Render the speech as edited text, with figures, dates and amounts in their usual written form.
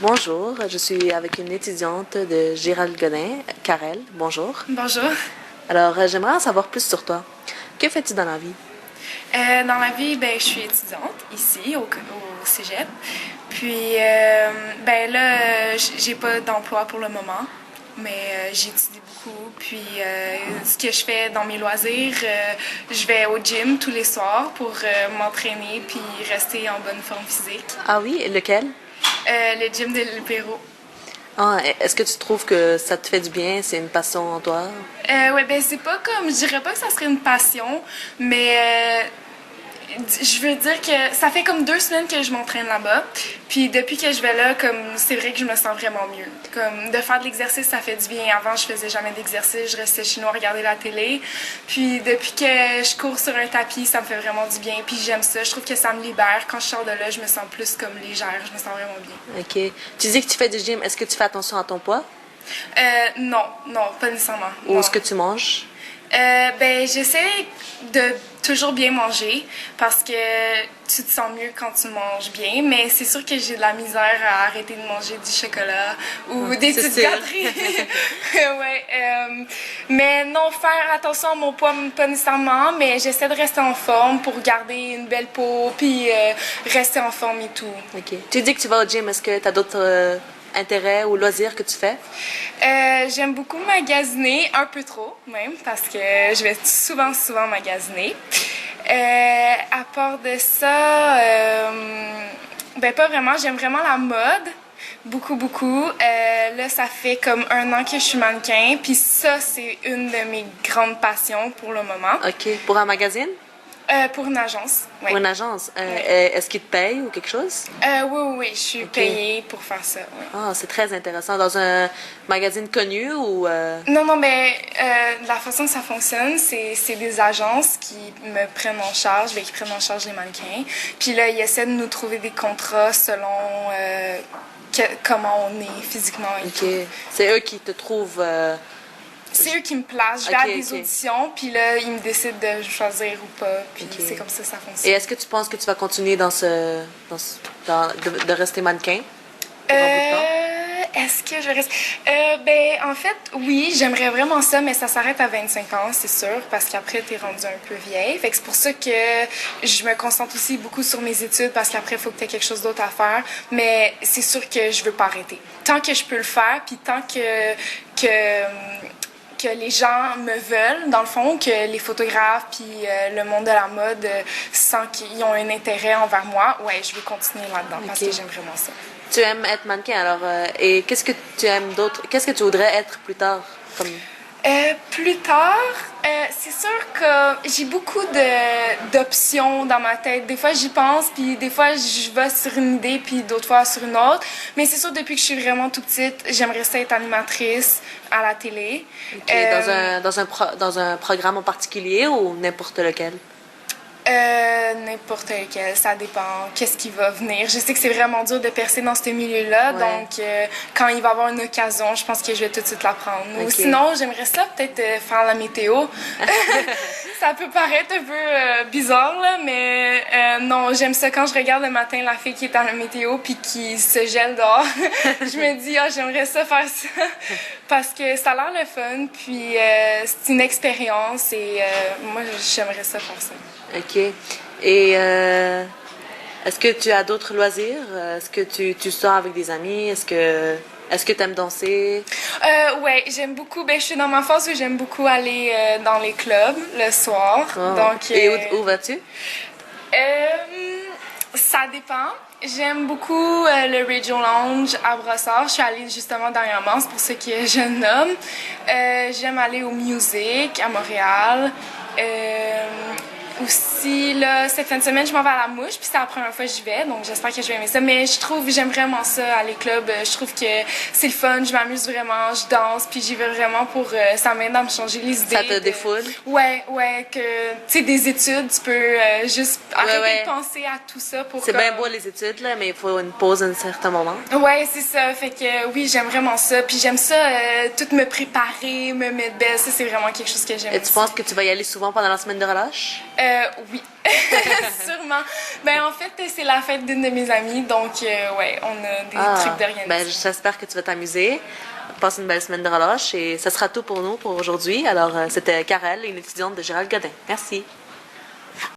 Bonjour, je suis avec une étudiante de Gérald Godin, Karel. Bonjour. Bonjour. Alors, j'aimerais en savoir plus sur toi. Que fais-tu dans la vie? Dans la vie, je suis étudiante ici au cégep. Puis, là, j'ai pas d'emploi pour le moment, mais j'étudie beaucoup. Puis, ce que je fais dans mes loisirs, je vais au gym tous les soirs pour m'entraîner puis rester en bonne forme physique. Ah oui, lequel? Le gym de l'Héros. Ah, est-ce que tu trouves que ça te fait du bien? C'est une passion en toi? Ouais, c'est pas comme, je dirais pas que ça serait une passion, mais je veux dire que ça fait comme 2 semaines que je m'entraîne là-bas. Puis depuis que je vais là, comme c'est vrai que je me sens vraiment mieux. Comme de faire de l'exercice, ça fait du bien. Avant, je faisais jamais d'exercice, je restais chez nous à regarder la télé. Puis depuis que je cours sur un tapis, ça me fait vraiment du bien. Puis j'aime ça, je trouve que ça me libère. Quand je sors de là, je me sens plus comme légère, je me sens vraiment bien. OK. Tu dis que tu fais du gym. Est-ce que tu fais attention à ton poids? Non, pas nécessairement. Ou Non. ce que tu manges? J'essaie de toujours bien manger parce que tu te sens mieux quand tu manges bien, mais c'est sûr que j'ai de la misère à arrêter de manger du chocolat ou des petites gâteries. Mais non, faire attention à mon poids, pas nécessairement, mais j'essaie de rester en forme pour garder une belle peau puis rester en forme et tout. OK. Tu dis que tu vas au gym. Est-ce que tu as d'autres intérêts ou loisirs que tu fais? J'aime beaucoup magasiner, un peu trop même, parce que je vais souvent magasiner. À part de ça, pas vraiment. J'aime vraiment la mode. Beaucoup. Là, ça fait comme 1 an que je suis mannequin, puis ça, c'est une de mes grandes passions pour le moment. OK. Pour un magazine? Pour une agence, oui. Pour une agence? Ouais. Est-ce qu'ils te payent ou quelque chose? Oui, je suis payée pour faire ça. Ouais. Ah, c'est très intéressant. Dans un magazine connu ou... Non, mais la façon que ça fonctionne, c'est des agences qui me prennent en charge, qui prennent en charge les mannequins. Puis là, ils essaient de nous trouver des contrats selon comment on est physiquement et tout. C'est eux qui te trouvent... C'est eux qui me placent. Je vais à des auditions, puis là, ils me décident de choisir ou pas. Puis c'est comme ça fonctionne. Et est-ce que tu penses que tu vas continuer de rester mannequin pour un bout de temps? Est-ce que je reste... en fait, oui, j'aimerais vraiment ça, mais ça s'arrête à 25 ans, c'est sûr, parce qu'après, t'es rendue un peu vieille. Fait que c'est pour ça que je me concentre aussi beaucoup sur mes études, parce qu'après, il faut que t'aies quelque chose d'autre à faire. Mais c'est sûr que je veux pas arrêter. Tant que je peux le faire, puis tant que les gens me veulent, dans le fond, que les photographes puis le monde de la mode sentent qu'ils ont un intérêt envers moi, ouais, je veux continuer là-dedans parce que j'aime vraiment ça. Tu aimes être mannequin, alors, et qu'est-ce que tu aimes d'autre? Qu'est-ce que tu voudrais être plus tard? Plus tard, c'est sûr que j'ai beaucoup d'options dans ma tête. Des fois, j'y pense, puis des fois, je vais sur une idée, puis d'autres fois sur une autre. Mais c'est sûr, depuis que je suis vraiment tout petite, j'aimerais ça être animatrice à la télé. Dans un programme en particulier ou n'importe lequel? N'importe lequel, ça dépend. Qu'est-ce qui va venir? Je sais que c'est vraiment dur de percer dans ce milieu-là, donc quand il va y avoir une occasion, je pense que je vais tout de suite la prendre. Ou sinon, j'aimerais ça peut-être faire la météo. Ça peut paraître un peu bizarre, là, mais non, j'aime ça quand je regarde le matin la fille qui est dans la météo puis qui se gèle dehors. Je me dis, j'aimerais ça faire ça parce que ça a l'air le fun, puis c'est une expérience et moi, j'aimerais ça faire ça. OK. Et est-ce que tu as d'autres loisirs? Est-ce que tu sors avec des amis? Est-ce que tu aimes danser? Ouais, j'aime beaucoup. Je suis dans ma phase où j'aime beaucoup aller dans les clubs le soir. Oh. Donc, et où vas-tu? Ça dépend. J'aime beaucoup le Radio Lounge à Brossard. Je suis allée justement dernièrement, c'est pour ça que je nomme. J'aime aller au Music à Montréal. Aussi, là, cette fin de semaine, je m'en vais à la Mouche, puis c'est la première fois que j'y vais, donc j'espère que je vais aimer ça. Mais j'aime vraiment ça, aller club. Je trouve que c'est le fun, je m'amuse vraiment, je danse, puis j'y vais vraiment pour... ça m'aide à me changer les idées. Ça te défoule? Ouais, que, tu sais, des études, tu peux juste arrêter de penser à tout ça pour... C'est bien beau les études, là, mais il faut une pause à un certain moment. Ouais, c'est ça. Fait que oui, j'aime vraiment ça. Puis j'aime ça, tout me préparer, me mettre belle. Ça, c'est vraiment quelque chose que j'aime. Et tu penses que tu vas y aller souvent pendant la semaine de relâche? Oui, sûrement. Ben, en fait, c'est la fête d'une de mes amies, donc, ouais, on a des trucs d'organisation. Ben, j'espère que tu vas t'amuser. Passe une belle semaine de relâche et ça sera tout pour nous pour aujourd'hui. Alors, c'était Karel, une étudiante de Gérald Godin. Merci.